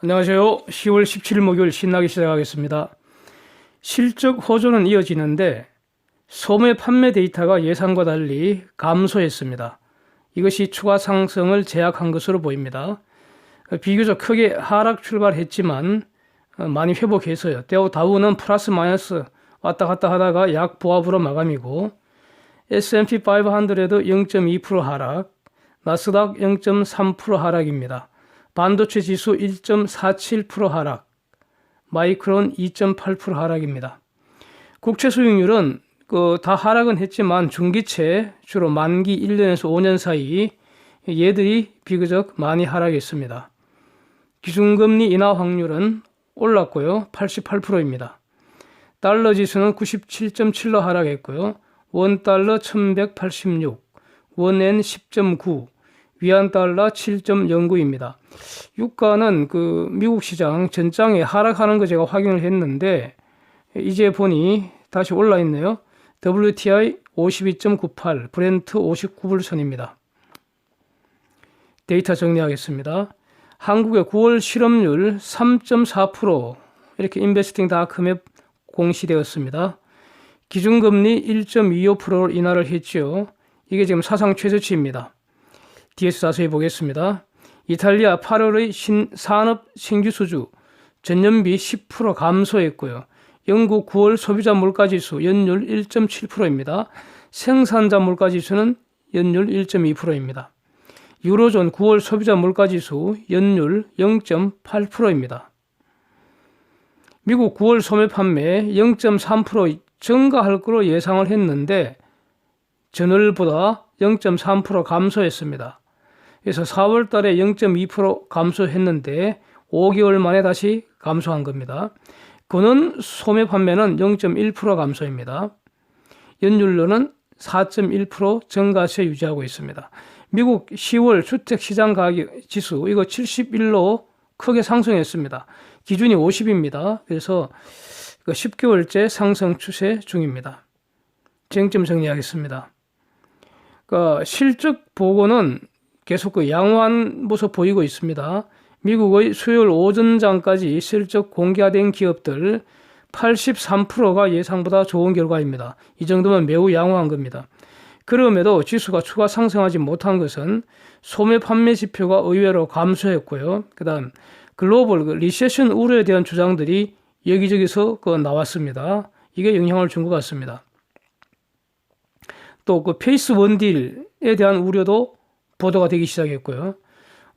안녕하세요. 10월 17일 목요일 신나게 시작하겠습니다. 실적 호조는 이어지는데 소매 판매 데이터가 예상과 달리 감소했습니다. 이것이 추가 상승을 제약한 것으로 보입니다. 비교적 크게 하락 출발했지만 많이 회복해서요. 다우는 플러스 마이너스 왔다 갔다 하다가 약 보합으로 마감이고 S&P 500도 0.2% 하락, 나스닥 0.3% 하락입니다. 반도체 지수 1.47% 하락, 마이크론 2.8% 하락입니다. 국채 수익률은 다 하락은 했지만 중기채 주로 만기 1년에서 5년 사이 얘들이 비교적 많이 하락했습니다. 기준금리 인하 확률은 올랐고요. 88%입니다. 달러 지수는 97.7로 하락했고요. 원달러 1186, 원엔 10.9, 위안달러 7.09입니다. 유가는 미국 시장 전장에 하락하는 거 제가 확인을 했는데 이제 보니 다시 올라 있네요. WTI 52.98, 브렌트 59불선입니다. 데이터 정리하겠습니다. 한국의 9월 실업률 3.4% 이렇게 인베스팅닷컴에 공시되었습니다. 기준금리 1.25%로 인하를 했죠. 이게 지금 사상 최저치입니다. 뒤에서 자세히 보겠습니다. 이탈리아 8월의 산업 신규 수주 전년비 10% 감소했고요. 영국 9월 소비자 물가지수 연율 1.7%입니다. 생산자 물가지수는 연율 1.2%입니다. 유로존 9월 소비자 물가지수 연율 0.8%입니다. 미국 9월 소매 판매 0.3% 증가할 것으로 예상을 했는데 전월보다 0.3% 감소했습니다. 그래서 4월 달에 0.2% 감소했는데 5개월 만에 다시 감소한 겁니다. 그는 소매 판매는 0.1% 감소입니다. 연율로는 4.1% 증가세 유지하고 있습니다. 미국 10월 주택시장 가격 지수 이거 71로 크게 상승했습니다. 기준이 50입니다. 그래서 10개월째 상승 추세 중입니다. 쟁점 정리하겠습니다. 실적 보고는 계속 양호한 모습 보이고 있습니다. 미국의 수요일 오전장까지 실적 공개된 기업들 83%가 예상보다 좋은 결과입니다. 이 정도면 매우 양호한 겁니다. 그럼에도 지수가 추가 상승하지 못한 것은 소매 판매 지표가 의외로 감소했고요. 그 다음 글로벌 리세션 우려에 대한 주장들이 여기저기서 나왔습니다. 이게 영향을 준 것 같습니다. 또 페이스 원딜에 대한 우려도 보도가 되기 시작했고요.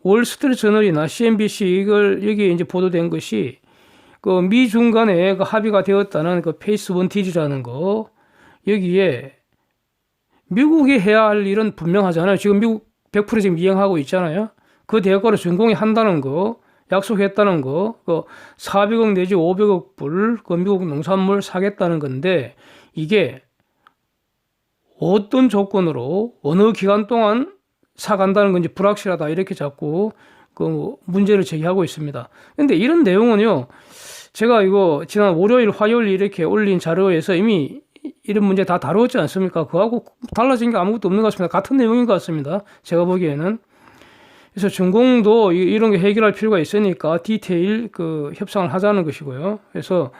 월스트리트 저널이나 CNBC 여기에 이제 보도된 것이 미중 간에 합의가 되었다는 페이스 원 딜이라는 거 여기에 미국이 해야 할 일은 분명하잖아요. 지금 미국 100% 지금 이행하고 있잖아요. 그 대가로 준공이 한다는 거 약속했다는 거 400억 내지 500억 불 미국 농산물 사겠다는 건데 이게 어떤 조건으로 어느 기간 동안 사간다는 건지 불확실하다 이렇게 자꾸 문제를 제기하고 있습니다. 근데 이런 내용은요, 제가 이거 지난 월요일, 화요일 이렇게 올린 자료에서 이미 이런 문제 다 다루었지 않습니까? 그거하고 달라진 게 아무것도 없는 것 같습니다. 같은 내용인 것 같습니다. 제가 보기에는. 그래서 준공도 이런 게 해결할 필요가 있으니까 디테일 협상을 하자는 것이고요. 그래서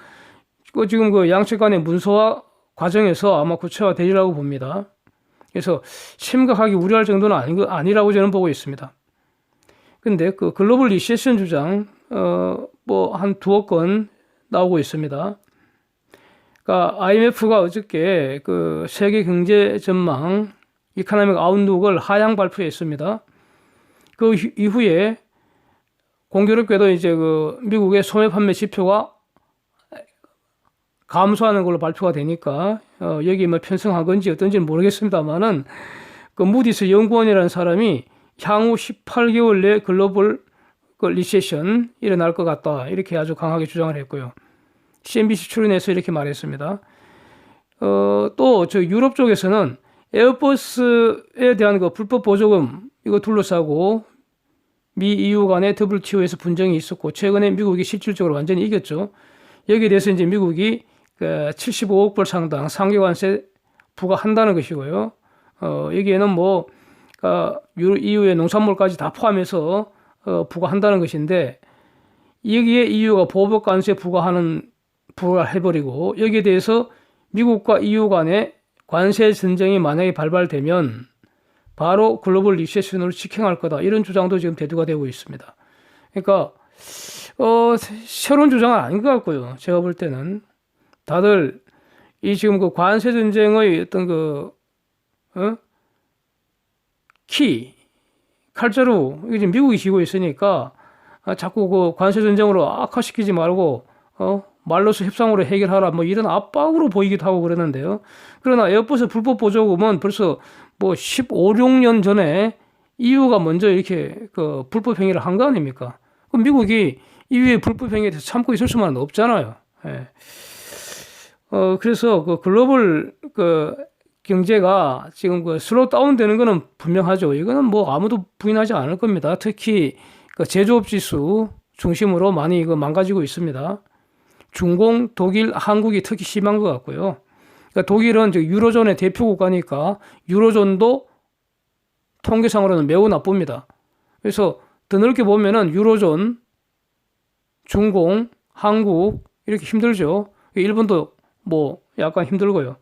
지금 양측 간의 문서화 과정에서 아마 구체화 되리라고 봅니다. 그래서 심각하게 우려할 정도는 아니라고 저는 보고 있습니다. 근데 글로벌 리세션 주장 한 두어 건 나오고 있습니다. 그러니까 IMF가 어저께 세계 경제 전망 이코노믹 아웃룩을 하향 발표했습니다. 그 이후에 공교롭게도 이제 미국의 소매 판매 지표가 감소하는 걸로 발표가 되니까 여기 편성한 건지 어떤지는 모르겠습니다만은 무디스 연구원이라는 사람이 향후 18개월 내에 글로벌 리세션 일어날 것 같다 이렇게 아주 강하게 주장을 했고요. CNBC 출연해서 이렇게 말했습니다. 또 유럽 쪽에서는 에어버스에 대한 불법 보조금 이거 둘러싸고 미 EU 간의 WTO에서 분쟁이 있었고 최근에 미국이 실질적으로 완전히 이겼죠. 여기에 대해서 이제 미국이 75억 불 상당 상계관세 부과한다는 것이고요. 여기에는 EU의 농산물까지 다 포함해서 부과한다는 것인데 여기에 EU가 보복 관세 부과해버리고 여기에 대해서 미국과 EU 간의 관세 전쟁이 만약에 발발되면 바로 글로벌 리세션으로 직행할 거다. 이런 주장도 지금 대두가 되고 있습니다. 그러니까 새로운 주장은 아닌 것 같고요. 제가 볼 때는 다들 이 지금 그 관세 전쟁의 어떤 칼자루 이게 지금 미국이 쥐고 있으니까 자꾸 그 관세 전쟁으로 악화시키지 말고 말로서 협상으로 해결하라 뭐 이런 압박으로 보이기도 하고 그러는데요. 그러나 에어버스 불법 보조금은 벌써 뭐 15, 16년 전에 EU가 먼저 이렇게 그 불법 행위를 한 거 아닙니까? 그럼 미국이 EU의 불법 행위에 대해서 참고 있을 수만은 없잖아요. 예. 그래서 그 글로벌 그 경제가 지금 그 슬로우 다운 되는 거는 분명하죠. 이거는 뭐 아무도 부인하지 않을 겁니다. 특히 그 제조업 지수 중심으로 많이 이거 망가지고 있습니다. 중공, 독일, 한국이 특히 심한 것 같고요. 그러니까 독일은 유로존의 대표 국가니까 유로존도 통계상으로는 매우 나쁩니다. 그래서 더 넓게 보면은 유로존, 중공, 한국 이렇게 힘들죠. 일본도 뭐 약간 힘들고요.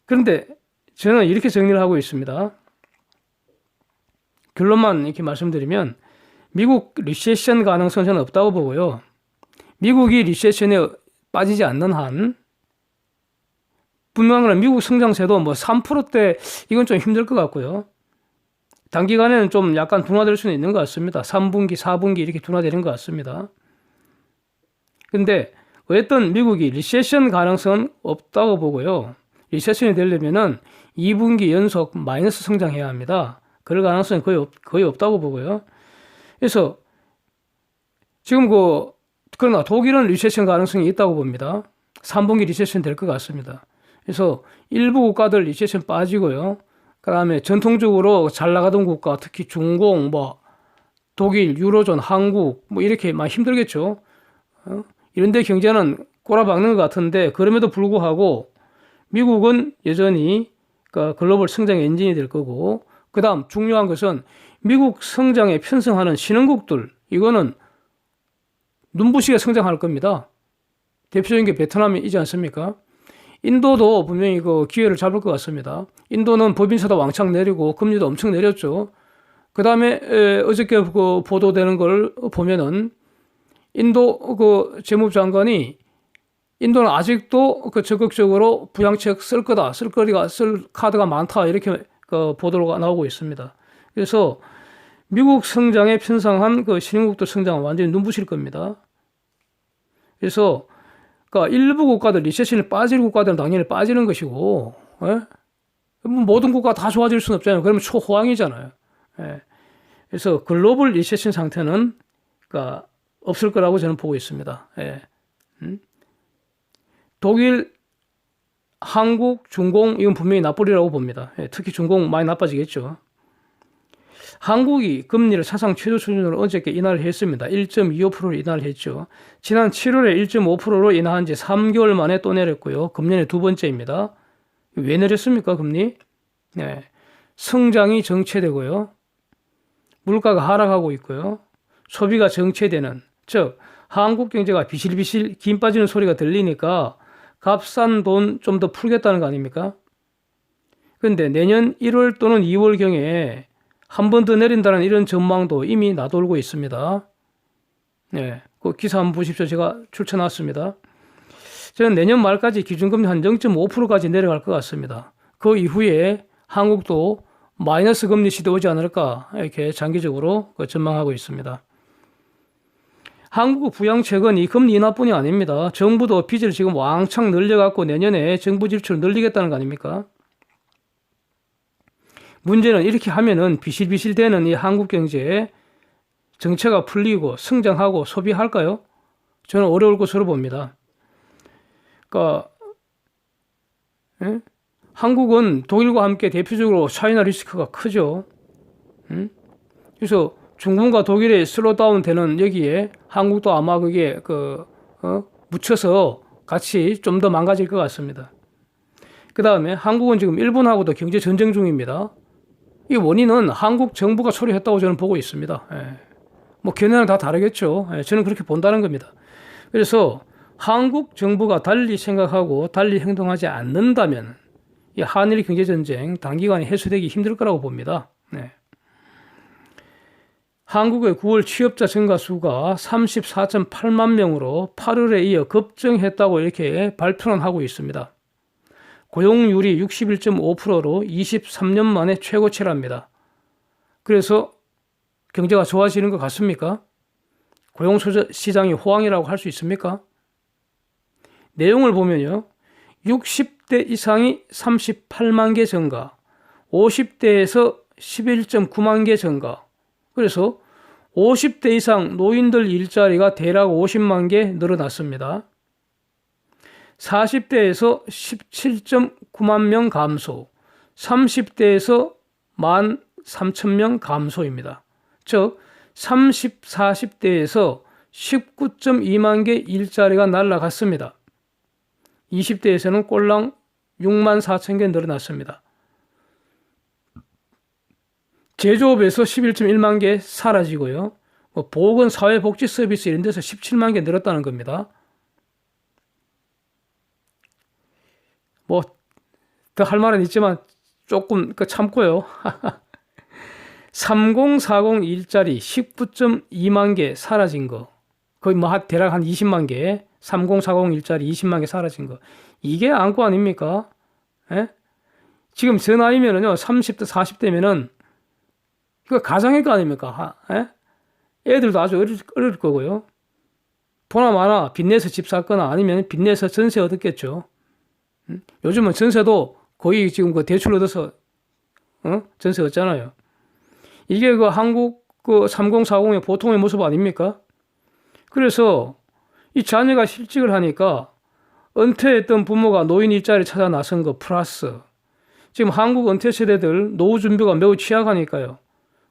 그런데 저는 이렇게 정리를 하고 있습니다. 결론만 이렇게 말씀드리면 미국 리세션 가능성은 저는 없다고 보고요. 미국이 리세션에 빠지지 않는 한 분명한 건 미국 성장세도 뭐 3%대 이건 좀 힘들 것 같고요. 단기간에는 좀 약간 둔화될 수는 있는 것 같습니다. 3분기, 4분기 이렇게 둔화되는 것 같습니다. 근데 어쨌든 미국이 리세션 가능성은 없다고 보고요. 리세션이 되려면은 2분기 연속 마이너스 성장해야 합니다. 그럴 가능성이 거의 없다고 보고요. 그래서 지금 그러나 독일은 리세션 가능성이 있다고 봅니다. 3분기 리세션 될 것 같습니다. 그래서 일부 국가들 리세션 빠지고요. 그 다음에 전통적으로 잘 나가던 국가, 특히 중공, 독일, 유로존, 한국, 이렇게 많이 힘들겠죠. 이런 데 경제는 꼬라박는 것 같은데, 그럼에도 불구하고 미국은 여전히 글로벌 성장의 엔진이 될 거고, 그 다음 중요한 것은 미국 성장에 편성하는 신흥국들, 이거는 눈부시게 성장할 겁니다. 대표적인 게 베트남이지 않습니까? 인도도 분명히 기회를 잡을 것 같습니다. 인도는 법인세도 왕창 내리고 금리도 엄청 내렸죠. 그 다음에 어저께 보도되는 걸 보면은 인도 재무장관이 인도는 아직도 적극적으로 부양책 쓸 카드가 많다 이렇게 보도가 나오고 있습니다. 그래서 미국 성장에 편성한 신흥국들 성장은 완전히 눈부실 겁니다. 그래서 일부 국가들, 리세션에 빠질 국가들은 당연히 빠지는 것이고, 모든 국가가 다 좋아질 수는 없잖아요. 그러면 초호황이잖아요. 그래서 글로벌 리세션 상태는 없을 거라고 저는 보고 있습니다. 독일, 한국, 중공 이건 분명히 나쁘리라고 봅니다. 특히 중공 많이 나빠지겠죠. 한국이 금리를 사상 최저 수준으로 어저께 인하를 했습니다. 1.25%로 인하를 했죠. 지난 7월에 1.5%로 인하한 지 3개월 만에 또 내렸고요. 금년에 두 번째입니다. 왜 내렸습니까, 금리? 성장이 정체되고요. 물가가 하락하고 있고요. 소비가 정체되는, 즉 한국 경제가 비실비실 김 빠지는 소리가 들리니까 값싼 돈 좀 더 풀겠다는 거 아닙니까? 그런데 내년 1월 또는 2월경에 한 번 더 내린다는 이런 전망도 이미 나돌고 있습니다. 그 기사 한번 보십시오. 제가 출처놨습니다. 저는 내년 말까지 기준금리 한 0.5%까지 내려갈 것 같습니다. 그 이후에 한국도 마이너스 금리 시대 오지 않을까 이렇게 장기적으로 전망하고 있습니다. 한국 부양책은 이 금리 인하뿐이 아닙니다. 정부도 빚을 지금 왕창 늘려갖고 내년에 정부 지출을 늘리겠다는 거 아닙니까? 문제는 이렇게 하면은 비실비실 되는 이 한국 경제에 정체가 풀리고 성장하고 소비할까요? 저는 어려울 것으로 봅니다. 한국은 독일과 함께 대표적으로 차이나 리스크가 크죠. 그래서 중국과 독일의 슬로우다운 되는 여기에 한국도 아마 그게 묻혀서 같이 좀 더 망가질 것 같습니다. 그 다음에 한국은 지금 일본하고도 경제 전쟁 중입니다. 이 원인은 한국 정부가 초래했다고 저는 보고 있습니다. 뭐 견해는 다 다르겠죠. 예, 저는 그렇게 본다는 겁니다. 그래서 한국 정부가 달리 생각하고 달리 행동하지 않는다면 이 한일 경제전쟁 단기간에 해소되기 힘들 거라고 봅니다. 네. 한국의 9월 취업자 증가 수가 34.8만 명으로 8월에 이어 급증했다고 이렇게 발표는 하고 있습니다. 고용률이 61.5%로 23년 만에 최고치랍니다. 그래서 경제가 좋아지는 것 같습니까? 고용시장이 호황이라고 할 수 있습니까? 내용을 보면요. 60대 이상이 38만 개 증가, 50대에서 11.9만 개 증가. 그래서 50대 이상 노인들 일자리가 대략 50만 개 늘어났습니다. 40대에서 17.9만 명 감소, 30대에서 13,000명 감소입니다. 즉 30, 40대에서 19.2만 개 일자리가 날아갔습니다. 20대에서는 꼴랑 6만 4천 개 늘어났습니다. 제조업에서 11.1만 개 사라지고요. 보건, 사회복지 서비스 이런 데서 17만 개 늘었다는 겁니다. 뭐 더 할 말은 있지만 조금 참고요. 3040 일자리 19.2만 개 사라진 거, 거의 대략 한 20만 개, 3040 일자리 20만 개 사라진 거, 이게 안고 아닙니까? 예? 지금 저 나이면은요, 30대, 40대면은 이거 가정일 거 아닙니까? 예? 애들도 아주 어릴 거고요. 보나마나 빚내서 집 샀거나 아니면 빚내서 전세 얻었겠죠. 요즘은 전세도 거의 지금 그 대출 얻어서 전세 얻잖아요. 이게 그 한국 그 3040의 보통의 모습 아닙니까? 그래서 이 자녀가 실직을 하니까 은퇴했던 부모가 노인 일자리 찾아 나선 거 플러스 지금 한국 은퇴 세대들 노후 준비가 매우 취약하니까요.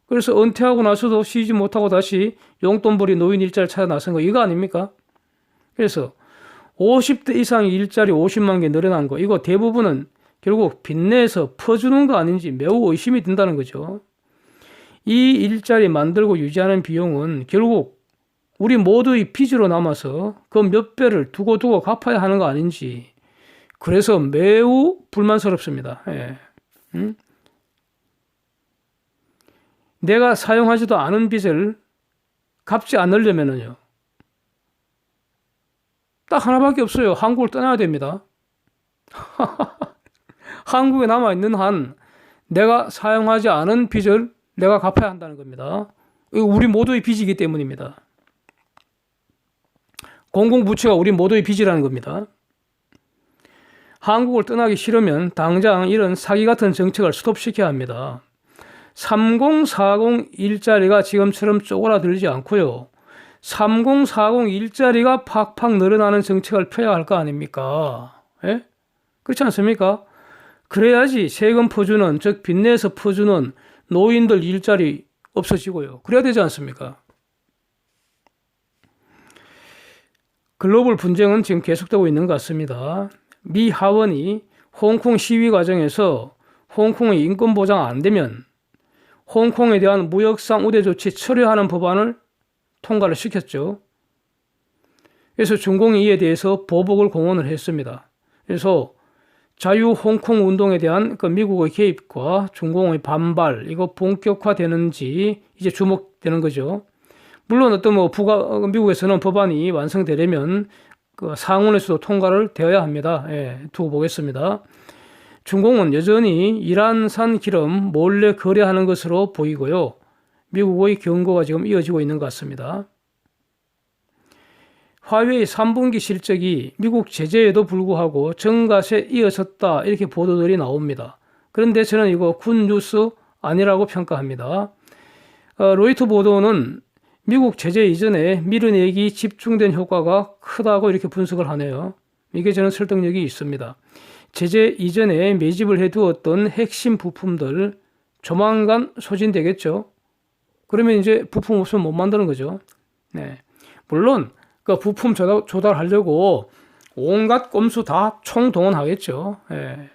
그래서 은퇴하고 나서도 쉬지 못하고 다시 용돈벌이 노인 일자리 찾아 나선 거 이거 아닙니까? 그래서 50대 이상 일자리 50만 개 늘어난 거, 이거 대부분은 결국 빚내서 퍼주는 거 아닌지 매우 의심이 든다는 거죠. 이 일자리 만들고 유지하는 비용은 결국 우리 모두의 빚으로 남아서 그 몇 배를 두고두고 갚아야 하는 거 아닌지, 그래서 매우 불만스럽습니다. 예. 내가 사용하지도 않은 빚을 갚지 않으려면요, 딱 하나밖에 없어요. 한국을 떠나야 됩니다. 한국에 남아있는 한 내가 사용하지 않은 빚을 내가 갚아야 한다는 겁니다. 이거 우리 모두의 빚이기 때문입니다. 공공부채가 우리 모두의 빚이라는 겁니다. 한국을 떠나기 싫으면 당장 이런 사기 같은 정책을 스톱시켜야 합니다. 3040 일자리가 지금처럼 쪼그라들지 않고요. 3040 일자리가 팍팍 늘어나는 정책을 펴야 할 거 아닙니까? 예? 그렇지 않습니까? 그래야지 세금 퍼주는, 즉 빚내서 퍼주는 노인들 일자리 없어지고요. 그래야 되지 않습니까? 글로벌 분쟁은 지금 계속되고 있는 것 같습니다. 미 하원이 홍콩 시위 과정에서 홍콩의 인권 보장 안 되면 홍콩에 대한 무역상 우대 조치 철회하는 법안을 통과를 시켰죠. 그래서 중공이 이에 대해서 보복을 공언을 했습니다. 그래서 자유 홍콩 운동에 대한 그 미국의 개입과 중공의 반발, 이거 본격화되는지 이제 주목되는 거죠. 물론 어떤 미국에서는 법안이 완성되려면 그 상원에서도 통과를 되어야 합니다. 예, 두고 보겠습니다. 중공은 여전히 이란산 기름 몰래 거래하는 것으로 보이고요. 미국의 경고가 지금 이어지고 있는 것 같습니다. 화웨이 3분기 실적이 미국 제재에도 불구하고 정가세 이어졌다, 이렇게 보도들이 나옵니다. 그런데 저는 이거 굿뉴스 아니라고 평가합니다. 로이터 보도는 미국 제재 이전에 밀어내기 집중된 효과가 크다고 이렇게 분석을 하네요. 이게 저는 설득력이 있습니다. 제재 이전에 매집을 해두었던 핵심 부품들 조만간 소진되겠죠. 그러면 이제 부품 없으면 못 만드는 거죠. 네. 물론 그 부품 조달하려고 온갖 꼼수 다 총동원하겠죠. 예.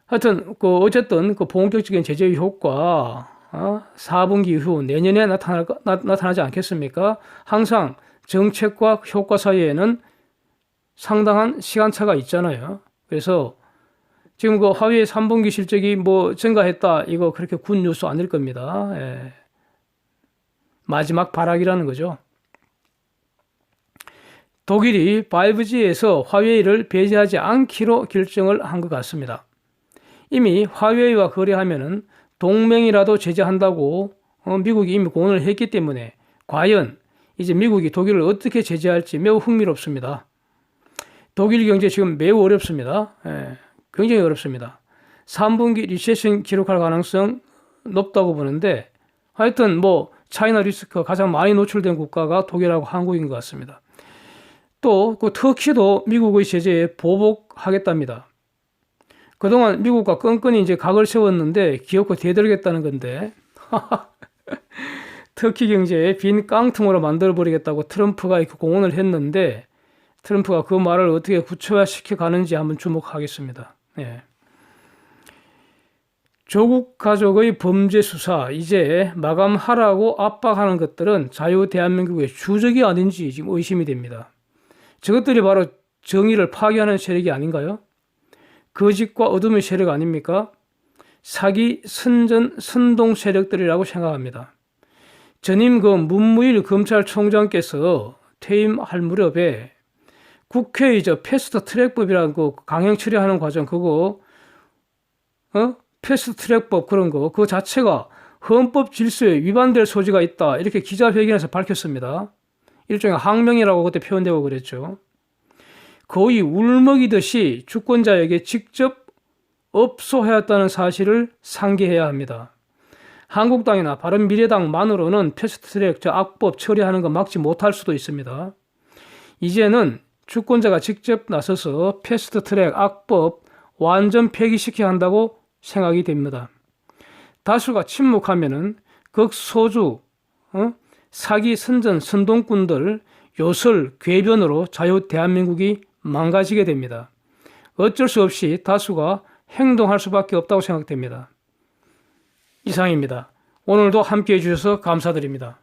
하여튼 어쨌든 그 본격적인 제재의 효과, 4분기 이후 내년에 나타나지 않겠습니까? 항상 정책과 효과 사이에는 상당한 시간차가 있잖아요. 그래서 지금 그 화웨이 3분기 실적이 뭐 증가했다, 이거 그렇게 굿 뉴스 아닐 겁니다. 예. 마지막 발악이라는 거죠. 독일이 5G에서 화웨이를 배제하지 않기로 결정을 한 것 같습니다. 이미 화웨이와 거래하면은 동맹이라도 제재한다고 미국이 이미 공언을 했기 때문에 과연 이제 미국이 독일을 어떻게 제재할지 매우 흥미롭습니다. 독일 경제 지금 매우 어렵습니다. 예, 굉장히 어렵습니다. 3분기 리세션 기록할 가능성 높다고 보는데, 하여튼 뭐 차이나 리스크가 가장 많이 노출된 국가가 독일하고 한국인 것 같습니다. 또 그 터키도 미국의 제재에 보복하겠답니다. 그동안 미국과 끈끈이 이제 각을 세웠는데 기어코 대들겠다는 건데 터키 경제에 빈 깡통으로 만들어버리겠다고 트럼프가 이렇게 공언을 했는데, 트럼프가 그 말을 어떻게 구체화시켜 가는지 한번 주목하겠습니다. 예. 조국 가족의 범죄 수사 이제 마감하라고 압박하는 것들은 자유 대한민국의 주적이 아닌지 지금 의심이 됩니다. 저것들이 바로 정의를 파괴하는 세력이 아닌가요? 거짓과 어둠의 세력 아닙니까? 사기, 선전, 선동 세력들이라고 생각합니다. 전임 그 문무일 검찰총장께서 퇴임할 무렵에 국회의 패스트 트랙법이라는 그 강행 처리하는 과정, 그거 패스트 트랙법 그런 거, 그 자체가 헌법 질서에 위반될 소지가 있다, 이렇게 기자회견에서 밝혔습니다. 일종의 항명이라고 그때 표현되고 그랬죠. 거의 울먹이듯이 주권자에게 직접 업소해왔다는 사실을 상기해야 합니다. 한국당이나 바른미래당만으로는 패스트트랙 악법 처리하는 거 막지 못할 수도 있습니다. 이제는 주권자가 직접 나서서 패스트트랙 악법 완전 폐기시켜야 한다고 생각이 됩니다. 다수가 침묵하면은 극소주 사기, 선전, 선동꾼들 요설 궤변으로 자유 대한민국이 망가지게 됩니다. 어쩔 수 없이 다수가 행동할 수밖에 없다고 생각됩니다. 이상입니다. 오늘도 함께해 주셔서 감사드립니다.